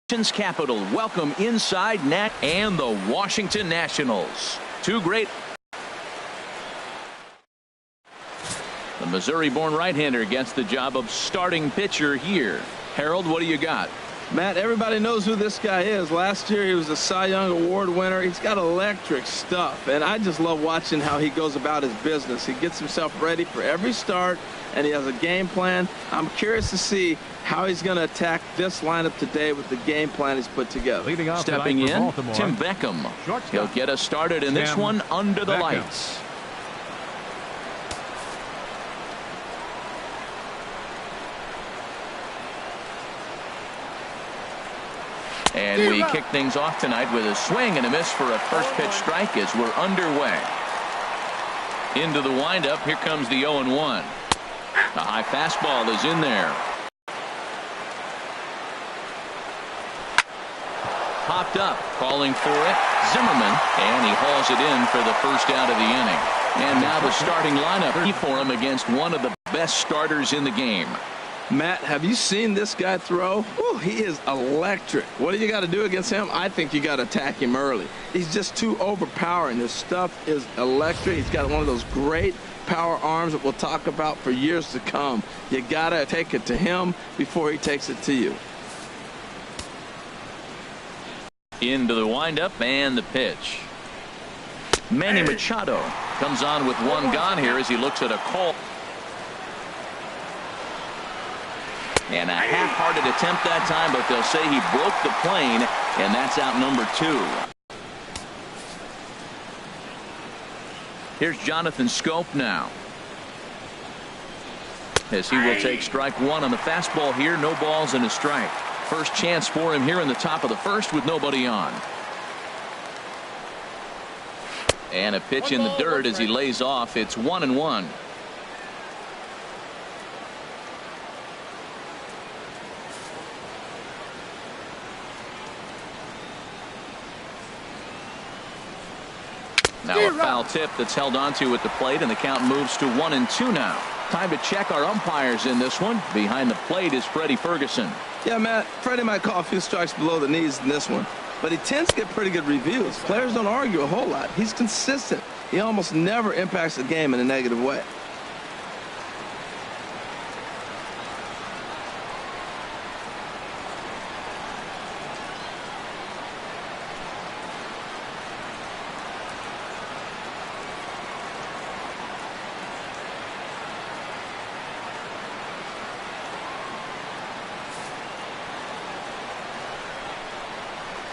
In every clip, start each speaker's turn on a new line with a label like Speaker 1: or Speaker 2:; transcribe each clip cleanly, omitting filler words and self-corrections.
Speaker 1: Capital welcome inside Nat and the Washington Nationals. Two great. The Missouri-born right-hander gets the job of starting pitcher here. Harold, what do you got?
Speaker 2: Matt, everybody knows who this guy is. Last year he was a Cy Young Award winner. He's got electric stuff, and I just love watching how he goes about his business. He gets himself ready for every start, and he has a game plan. I'm curious to see how he's going to attack this lineup today with the game plan he's put together.
Speaker 1: Stepping in, Tim Beckham. He'll get us started in this one under the lights. And we kick things off tonight with a swing and a miss for a first pitch strike as we're underway. Into the windup. Here comes the 0-1. A high fastball is in there. Popped up, calling for it. Zimmerman, and he hauls it in for the first out of the inning. And now the starting lineup for him against one of the best starters in the game.
Speaker 2: Matt, have you seen this guy throw? Ooh, he is electric. What do you got to do against him? I think you got to attack him early. He's just too overpowering. His stuff is electric. He's got one of those great power arms that we'll talk about for years to come. You got to take it to him before he takes it to you.
Speaker 1: Into the windup and the pitch. Manny Machado comes on with one gone here as he looks at a call. And a half-hearted attempt that time, but they'll say he broke the plane, and that's out number 2. Here's Jonathan Scope now, as he will take strike one on the fastball here. No balls and a strike. First chance for him here in the top of the first with nobody on. And a pitch in the dirt as he lays off. It's 1-1. Now a foul tip that's held onto at the plate, and the count moves to 1-2 now. Time to check our umpires in this one. Behind the plate is Freddie Ferguson.
Speaker 2: Yeah, Matt, Freddie might call a few strikes below the knees in this one, but he tends to get pretty good reviews. Players don't argue a whole lot. He's consistent. He almost never impacts the game in a negative way.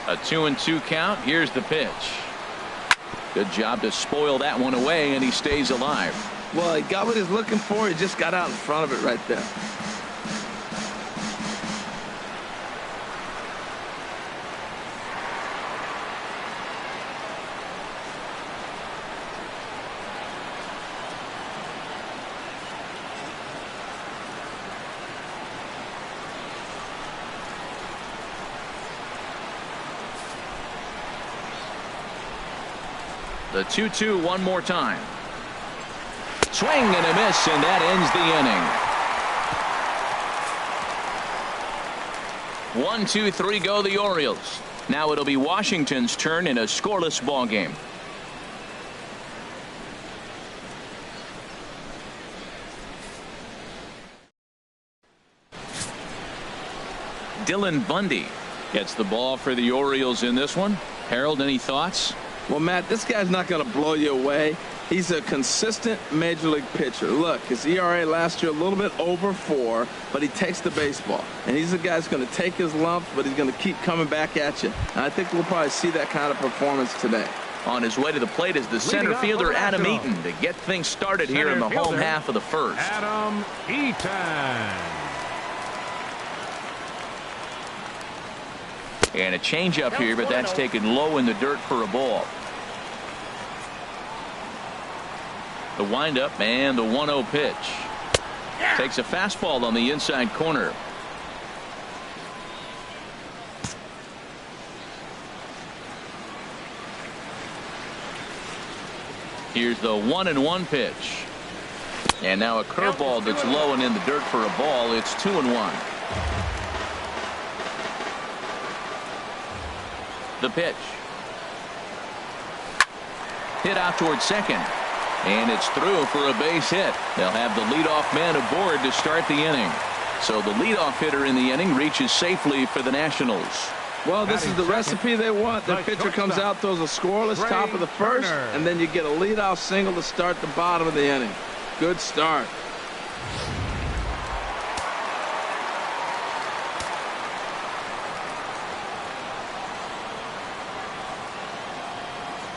Speaker 1: A 2-2 count. Here's the pitch. Good job to spoil that one away, and he stays alive.
Speaker 2: Well, he got what he's looking for. He just got out in front of it right there.
Speaker 1: The 2-2 one more time. Swing and a miss, and that ends the inning. 1, 2, 3 go the Orioles. Now it'll be Washington's turn in a scoreless ball game. Dylan Bundy gets the ball for the Orioles in this one. Harold, any thoughts?
Speaker 2: Well, Matt, this guy's not going to blow you away. He's a consistent major league pitcher. Look, his ERA last year a little bit over 4, but he takes the baseball. And he's a guy that's going to take his lumps, but he's going to keep coming back at you. And I think we'll probably see that kind of performance today.
Speaker 1: On his way to the plate is the center fielder Adam Eaton to get things started here in the home half of the first.
Speaker 3: Adam Eaton.
Speaker 1: And a changeup here, but that's taken low in the dirt for a ball. The windup and the 1-0 pitch. Takes a fastball on the inside corner. Here's the 1-1 pitch. And now a curveball that's low and in the dirt for a ball. It's 2-1. The pitch. Hit out towards second. And it's through for a base hit. They'll have the leadoff man aboard to start the inning. So the leadoff hitter in the inning reaches safely for the Nationals.
Speaker 2: Well, this is the recipe they want. The pitcher comes out, throws a scoreless top of the first, and then you get a leadoff single to start the bottom of the inning. Good start.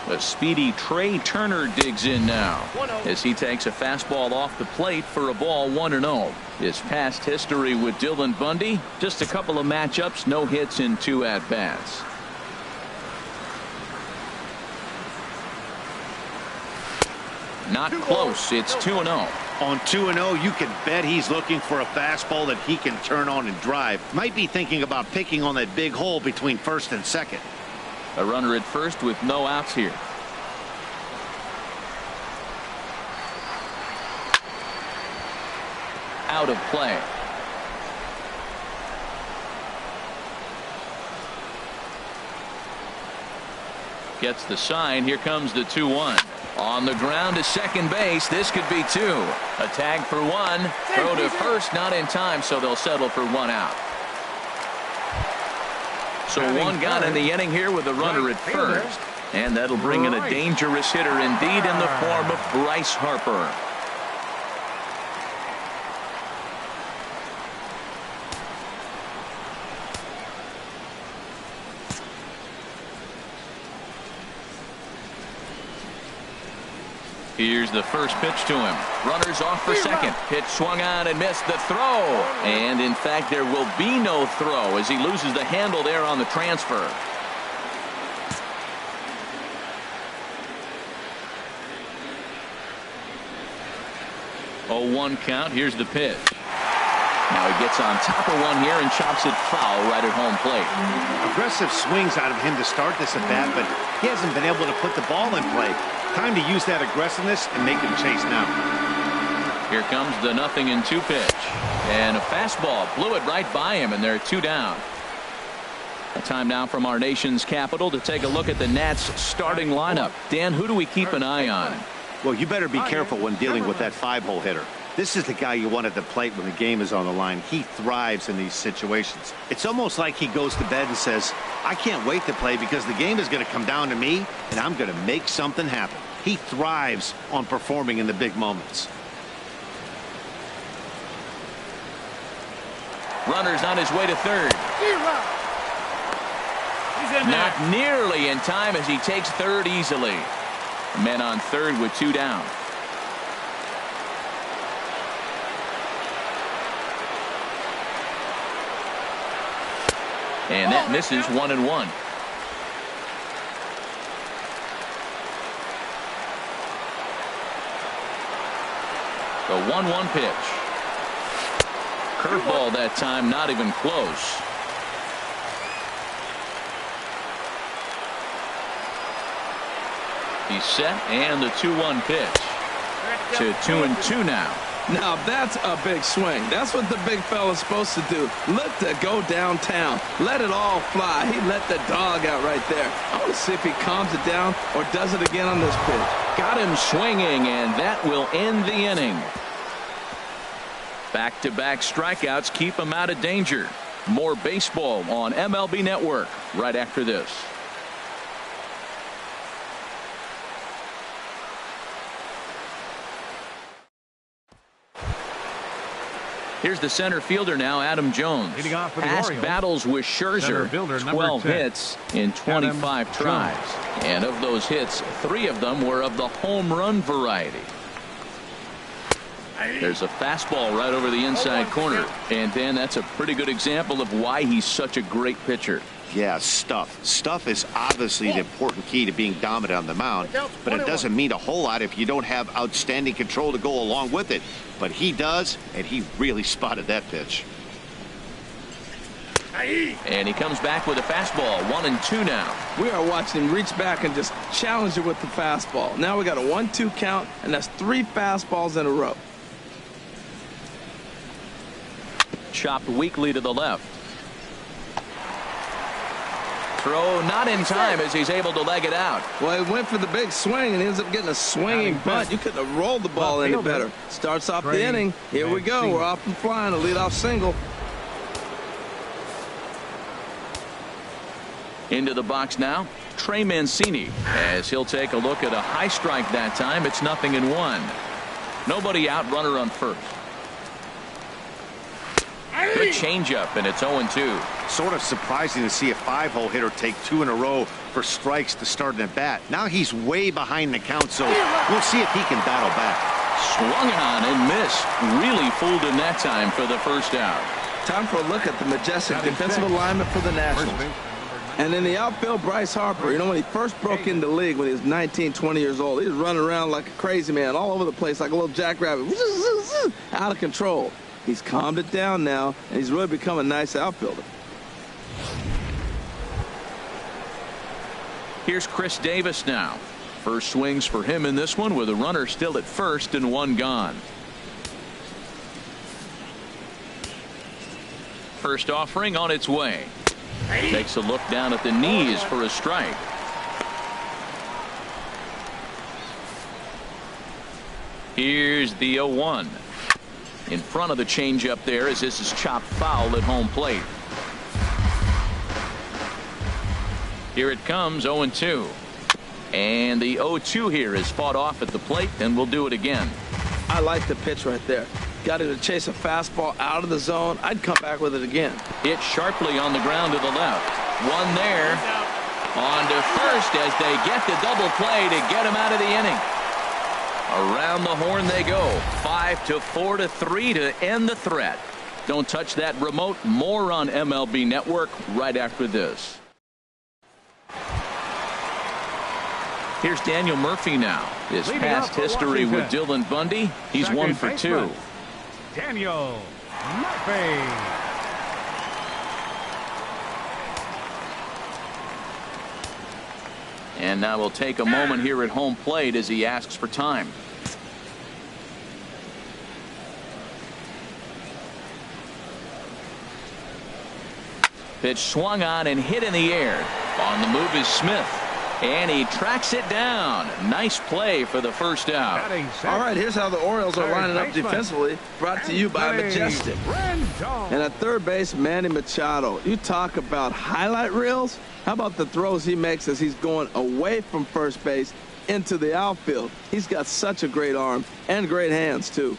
Speaker 1: A speedy Trey Turner digs in now as he takes a fastball off the plate for a ball 1-0. His past history with Dylan Bundy, just a couple of matchups, no hits in 2 at-bats. Not close. It's 2-0.
Speaker 4: On 2-0, you can bet he's looking for a fastball that he can turn on and drive. Might be thinking about picking on that big hole between first and second.
Speaker 1: A runner at first with no outs here. Out of play. Gets the sign. Here comes the 2-1. On the ground to second base. This could be 2. A tag for 1. Throw to first, not in time, so they'll settle for 1 out. So 1 got in the inning here with a runner at first. And that'll bring in a dangerous hitter indeed in the form of Bryce Harper. Here's the first pitch to him. Runners off for second. Pitch swung on and missed. The throw. And in fact, there will be no throw as he loses the handle there on the transfer. Oh, 1 count. Here's the pitch. Now he gets on top of one here and chops it foul right at home plate.
Speaker 4: Aggressive swings out of him to start this at bat, but he hasn't been able to put the ball in play. Time to use that aggressiveness and make him chase now.
Speaker 1: Here comes the 0-2 pitch. And a fastball blew it right by him, and they're 2 down. A time now from our nation's capital to take a look at the Nats starting lineup. Dan, who do we keep an eye on?
Speaker 4: Well, you better be careful when dealing with that 5-hole hitter. This is the guy you want at the plate when the game is on the line. He thrives in these situations. It's almost like he goes to bed and says, I can't wait to play because the game is going to come down to me and I'm going to make something happen. He thrives on performing in the big moments.
Speaker 1: Runner's on his way to third. Not nearly in time as he takes third easily. Men on third with 2 down. And that misses 1-1. The 1-1 pitch. Curveball that time, not even close. He's set, and the 2-1 pitch. To 2-2 now.
Speaker 2: Now that's a big swing. That's what the big fella's supposed to do. Look to go downtown. Let it all fly. He let the dog out right there. I want to see if he calms it down or does it again on this pitch.
Speaker 1: Got him swinging, and that will end the inning. Back-to-back strikeouts keep him out of danger. More baseball on MLB Network right after this. Here's the center fielder now, Adam Jones. Past battles with Scherzer, 12 hits in 25 tries. And of those hits, 3 of them were of the home run variety. There's a fastball right over the inside corner. And Dan, that's a pretty good example of why he's such a great pitcher.
Speaker 4: Yeah, stuff. Stuff is obviously the important key to being dominant on the mound, but it doesn't mean a whole lot if you don't have outstanding control to go along with it. But he does, and he really spotted that pitch.
Speaker 1: And he comes back with a fastball, 1-2 now.
Speaker 2: We are watching him reach back and just challenge it with the fastball. Now we got a 1-2 count, and that's 3 fastballs in a row.
Speaker 1: Chopped weakly to the left. throw, not in time as he's able to leg it out.
Speaker 2: Well, he went for the big swing and he ends up getting a swinging bunt. You couldn't have rolled the ball any better. Starts off the inning. Here we go. We're off and flying. A leadoff single.
Speaker 1: Into the box now, Trey Mancini, as he'll take a look at a high strike that time. It's 0-1. Nobody out, runner on first. Good changeup, and it's 0-2.
Speaker 4: Sort of surprising to see a 5-hole hitter take 2 in a row for strikes to start an at bat. Now he's way behind the count, so we'll see if he can battle back.
Speaker 1: Swung on and missed. Really fooled him that time for the first out.
Speaker 2: Time for a look at the majestic defensive alignment for the Nationals. And in the outfield, Bryce Harper. You know, when he first broke into the league when he was 19, 20 years old, he was running around like a crazy man all over the place like a little jackrabbit. Out of control. He's calmed it down now, and he's really become a nice outfielder.
Speaker 1: Here's Chris Davis now. First swings for him in this one with a runner still at first and one gone. First offering on its way. Takes a look down at the knees for a strike. Here's the 0-1. In front of the changeup there as this is chopped foul at home plate. Here it comes, 0-2. And the 0-2 here is fought off at the plate, and we'll do it again.
Speaker 2: I like the pitch right there. Got him to chase a fastball out of the zone. I'd come back with it again.
Speaker 1: Hit sharply on the ground to the left. One there. On to first as they get the double play to get him out of the inning. Around the horn they go. 5-4-3 to end the threat. Don't touch that remote. More on MLB Network right after this. Here's Daniel Murphy now. His past history with Dylan Bundy. He's 1 for 2.
Speaker 3: Daniel Murphy.
Speaker 1: And now we'll take a moment here at home plate as he asks for time. Pitch swung on and hit in the air. On the move is Smith. And he tracks it down. Nice play for the first out.
Speaker 2: All right, here's how the Orioles are lining up defensively. Brought to you by Majestic. And at third base, Manny Machado. You talk about highlight reels. How about the throws he makes as he's going away from first base into the outfield? He's got such a great arm and great hands, too.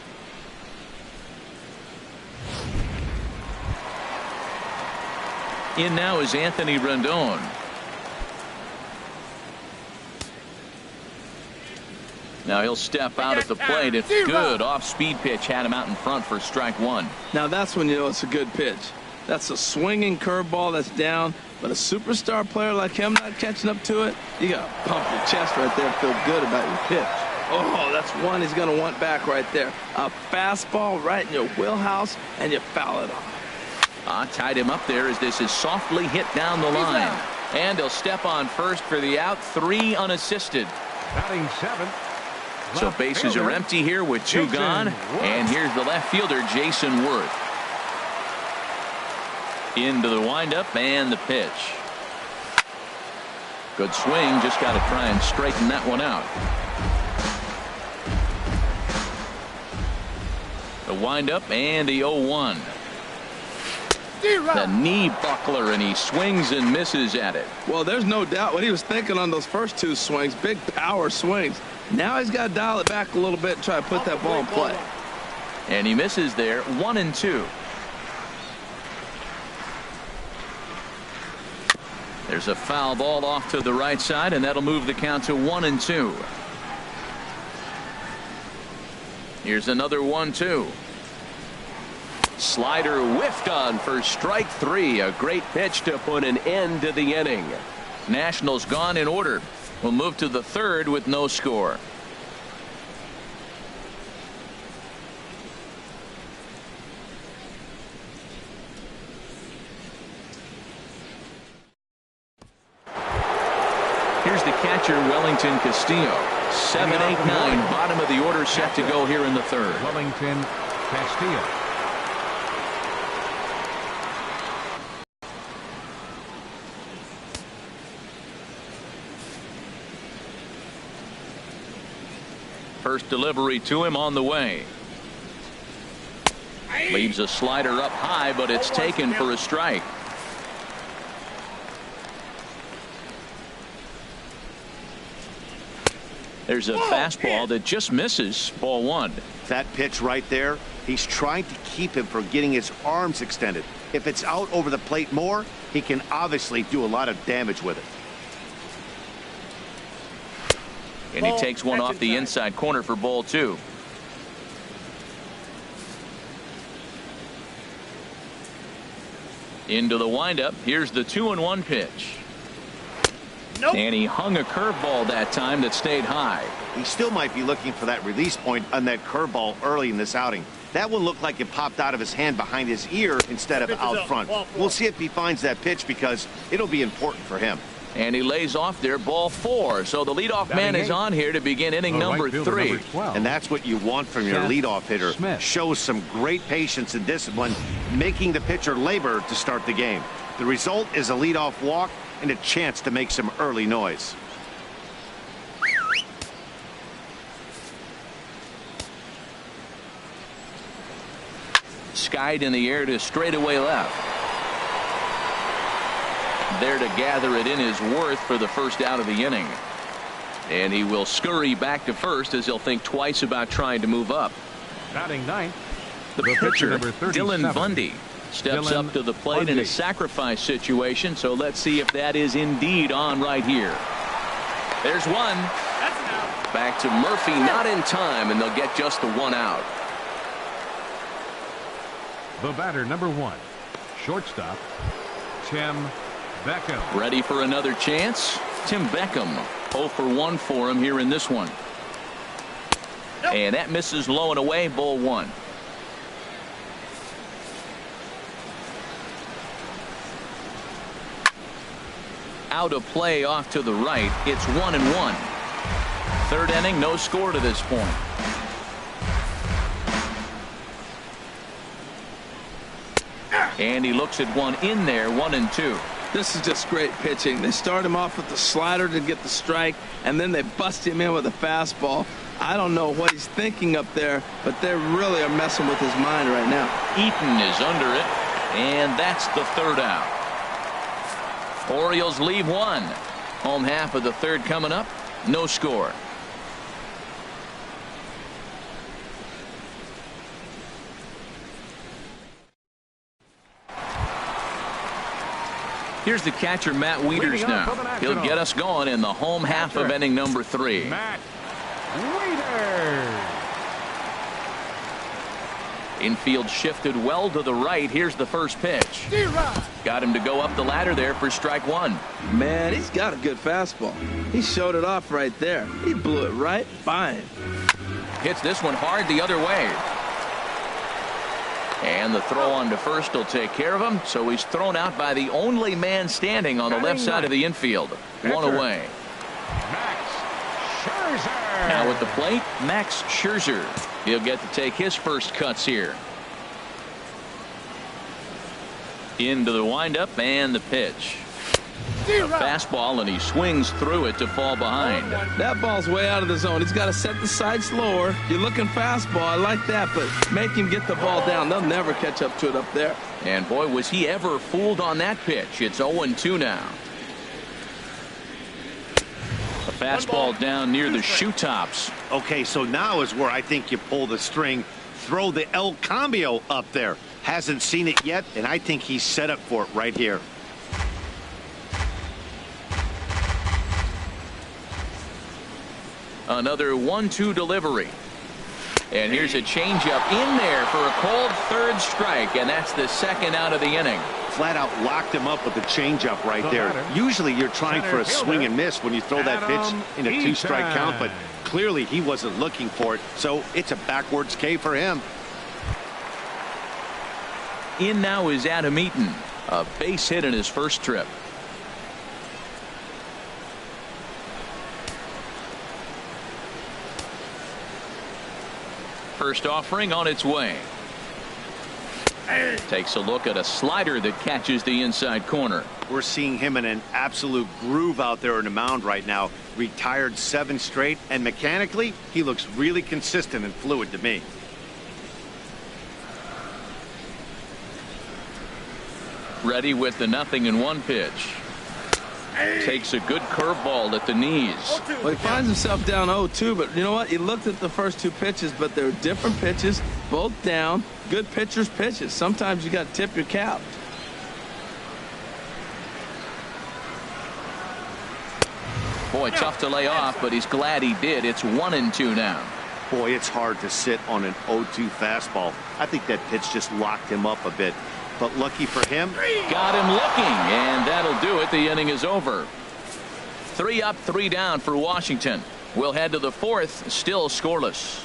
Speaker 1: In now is Anthony Rendon. Now he'll step out at the plate. It's good. Off-speed pitch had him out in front for strike one.
Speaker 2: Now that's when you know it's a good pitch. That's a swinging curveball that's down. But a superstar player like him not catching up to it, you got to pump your chest right there and feel good about your pitch. Oh, that's one he's going to want back right there. A fastball right in your wheelhouse, and you foul it off.
Speaker 1: Tied him up there as this is softly hit down the line. And he'll step on first for the out. 3 unassisted.
Speaker 3: Batting 7.
Speaker 1: So bases are empty here with 2 gone. And here's the left fielder, Jason Worth. Into the windup and the pitch. Good swing. Just got to try and straighten that one out. The windup and the 0-1. The knee buckler, and he swings and misses at it.
Speaker 2: Well, there's no doubt what he was thinking on those first 2 swings. Big power swings. Now he's got to dial it back a little bit and try to put that ball in play.
Speaker 1: And he misses there. 1-2. There's a foul ball off to the right side, and that'll move the count to 1-2. Here's another 1-2. Slider whiffed on for strike 3. A great pitch to put an end to the inning. Nationals gone in order. We'll move to the third with no score. Here's the catcher, Wellington Castillo. 7, 8, 9. Bottom of the order set to go here in the third.
Speaker 3: Wellington Castillo.
Speaker 1: First delivery to him on the way. Leaves a slider up high, but it's taken for a strike. There's a fastball that just misses. Ball 1.
Speaker 4: That pitch right there, he's trying to keep him from getting his arms extended. If it's out over the plate more, he can obviously do a lot of damage with it.
Speaker 1: And he takes one off the inside corner for ball 2. Into the windup. Here's the 2-1 pitch. Nope. And he hung a curveball that time that stayed high.
Speaker 4: He still might be looking for that release point on that curveball early in this outing. That one looked like it popped out of his hand behind his ear instead of out front. We'll see if he finds that pitch because it'll be important for him.
Speaker 1: And he lays off there, ball 4. So the leadoff man is on here to begin inning number 3.
Speaker 4: And that's what you want from your leadoff hitter. Shows some great patience and discipline, making the pitcher labor to start the game. The result is a leadoff walk and a chance to make some early noise.
Speaker 1: Skied in the air to straightaway left. There to gather it in is Worth for the first out of the inning. And he will scurry back to first as he'll think twice about trying to move up.
Speaker 3: Batting 9th.
Speaker 1: The pitcher, Dylan Bundy, steps up to the plate in a sacrifice situation. So let's see if that is indeed on right here. There's one. Back to Murphy, not in time, and they'll get just the 1 out.
Speaker 3: The batter, number 1, shortstop, Tim Beckham.
Speaker 1: Ready for another chance? Tim Beckham, 0 for 1 for him here in this one. And that misses low and away, ball 1. Out of play off to the right. It's 1-1. Third inning, no score to this point. And he looks at one in there, 1-2.
Speaker 2: This is just great pitching. They start him off with the slider to get the strike, and then they bust him in with a fastball. I don't know what he's thinking up there, but they really are messing with his mind right now.
Speaker 1: Eaton is under it, and that's the 3rd out. Orioles leave 1. Home half of the 3rd coming up. No score. Here's the catcher, Matt Wieters now. He'll get us going in the home half of inning number 3.
Speaker 3: Matt Wieters.
Speaker 1: Infield shifted well to the right. Here's the first pitch. Got him to go up the ladder there for strike 1.
Speaker 2: Man, he's got a good fastball. He showed it off right there. He blew it right by him.
Speaker 1: Hits this one hard the other way. And the throw on to first will take care of him. So he's thrown out by the only man standing on the left side of the infield. 1 away.
Speaker 3: Max Scherzer.
Speaker 1: Now at the plate, Max Scherzer. He'll get to take his first cuts here. Into the windup and the pitch. A fastball, and he swings through it to fall behind.
Speaker 2: That ball's way out of the zone. He's got to set the side slower. You're looking fastball. I like that, but make him get the ball down. They'll never catch up to it up there.
Speaker 1: And boy, was he ever fooled on that pitch. It's 0-2 now. A fastball down near the shoe tops.
Speaker 4: Okay, so now is where I think you pull the string. Throw the El Cambio up there. Hasn't seen it yet, and I think he's set up for it right here.
Speaker 1: Another 1-2 delivery. And here's a changeup in there for a called 3rd strike, and that's the 2nd out of the inning.
Speaker 4: Flat out locked him up with the changeup right there. Usually you're trying for a swing and miss when you throw that pitch in a 2-strike count, but clearly he wasn't looking for it, so it's a backwards K for him.
Speaker 1: In now is Adam Eaton, a base hit in his first trip. First offering on its way. Takes a look at a slider that catches the inside corner.
Speaker 4: We're seeing him in an absolute groove out there in the mound right now. Retired 7 straight, and mechanically, he looks really consistent and fluid to me.
Speaker 1: Ready with the 0-1 pitch. Takes a good curveball at the knees.
Speaker 2: Well, he finds himself down 0-2, but you know what? He looked at the first 2 pitches, but they're different pitches, both down. Good pitchers' pitches. Sometimes you got to tip your cap.
Speaker 1: Boy, tough to lay off, but he's glad he did. It's 1-2 now.
Speaker 4: Boy, it's hard to sit on an 0-2 fastball. I think that pitch just locked him up a bit. But lucky for him,
Speaker 1: got him looking, and that'll do it. The inning is over. 3 up, 3 down for Washington. We'll head to the 4th, still scoreless.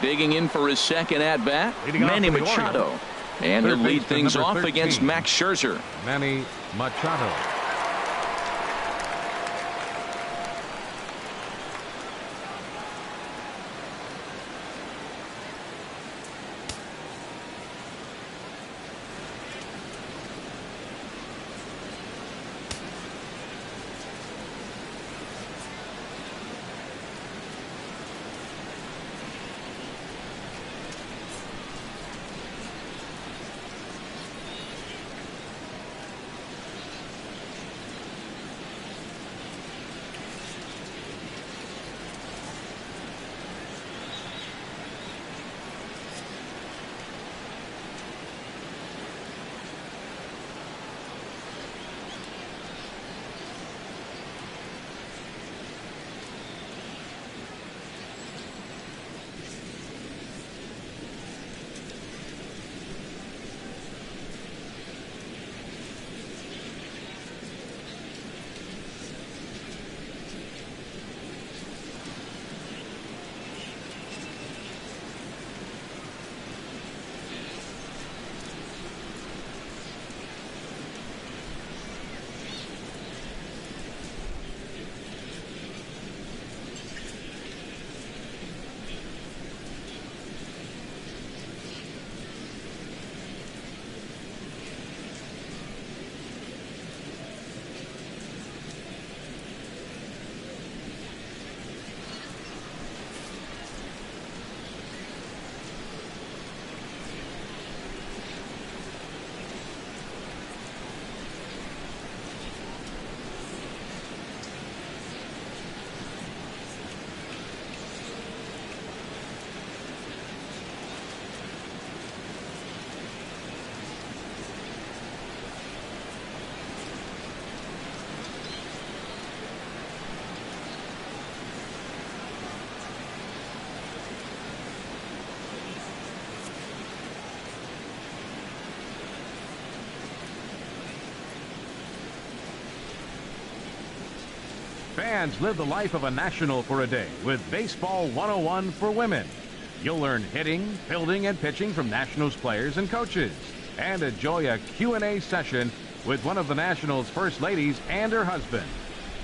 Speaker 1: Digging in for his second at bat, Manny Machado, and he'll lead things off against Max Scherzer.
Speaker 3: Manny Machado. Fans, live the life of a national for a day with Baseball 101 for women. You'll learn hitting, fielding, and pitching from Nationals players and coaches. And enjoy a Q&A session with one of the Nationals' first ladies and her husband.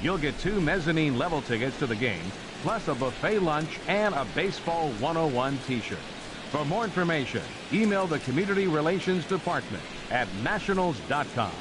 Speaker 3: You'll get 2 mezzanine level tickets to the game, plus a buffet lunch and a Baseball 101 t-shirt. For more information, email the Community Relations Department at nationals.com.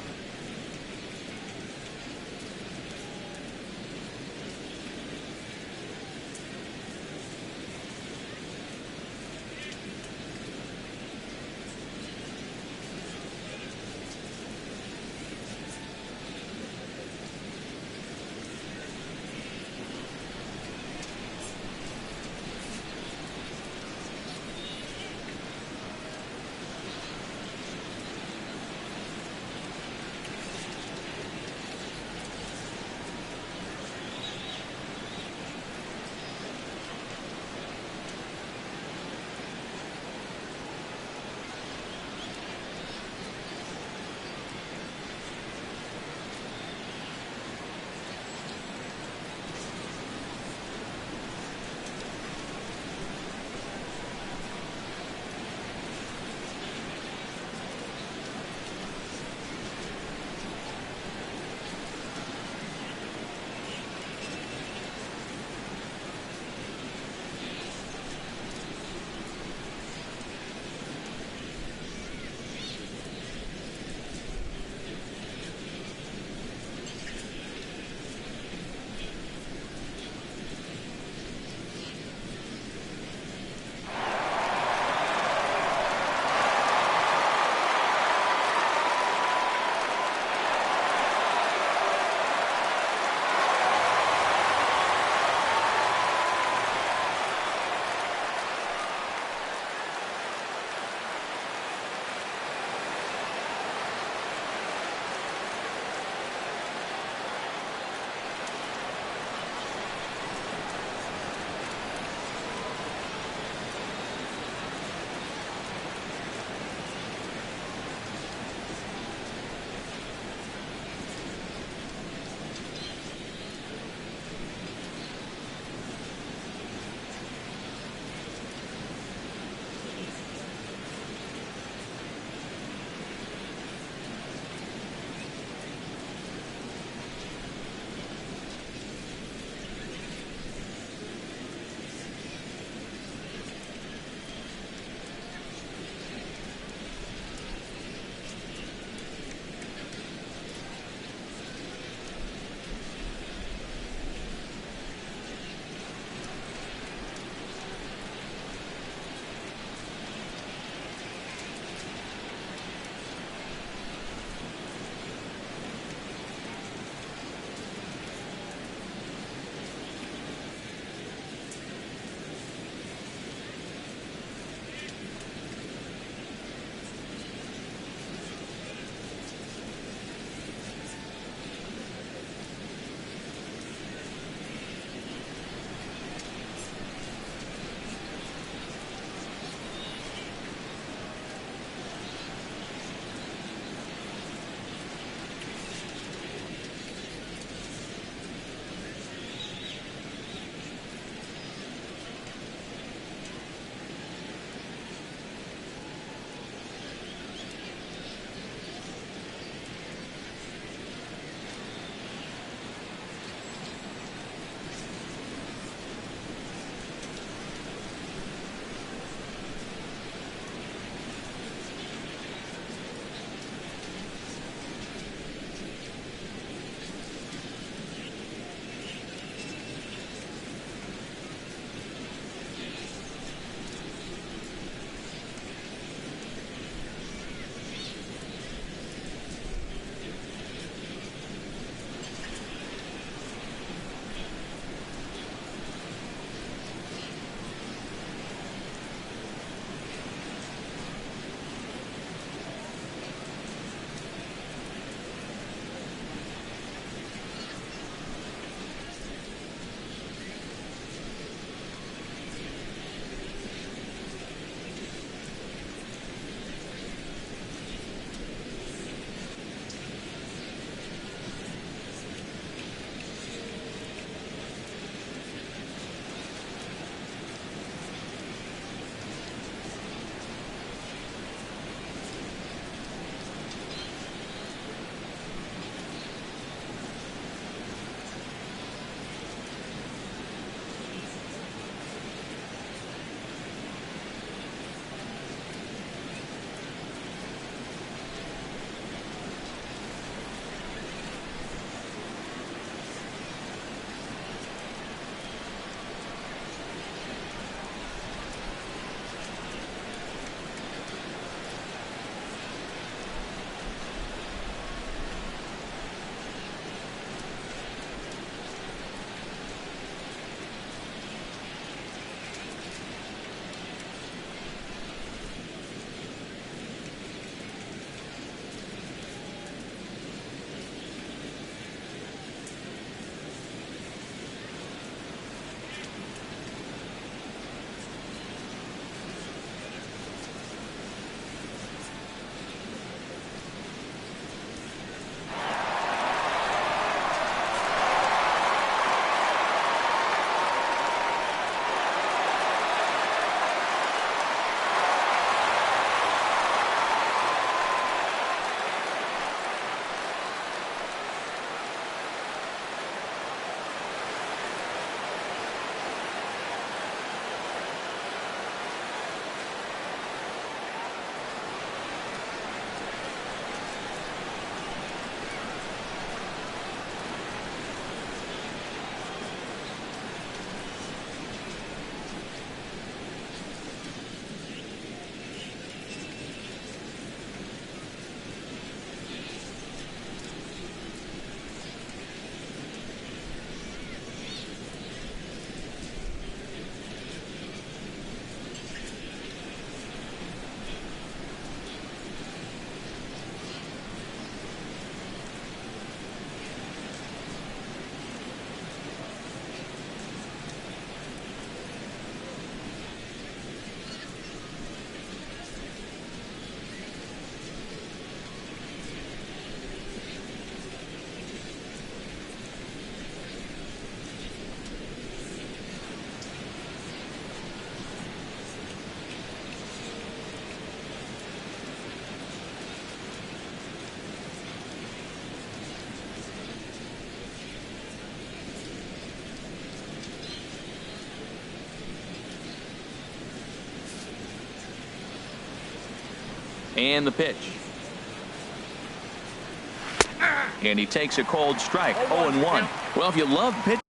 Speaker 1: And the pitch. And he takes a cold strike. 0-1. Well, if you love pitching.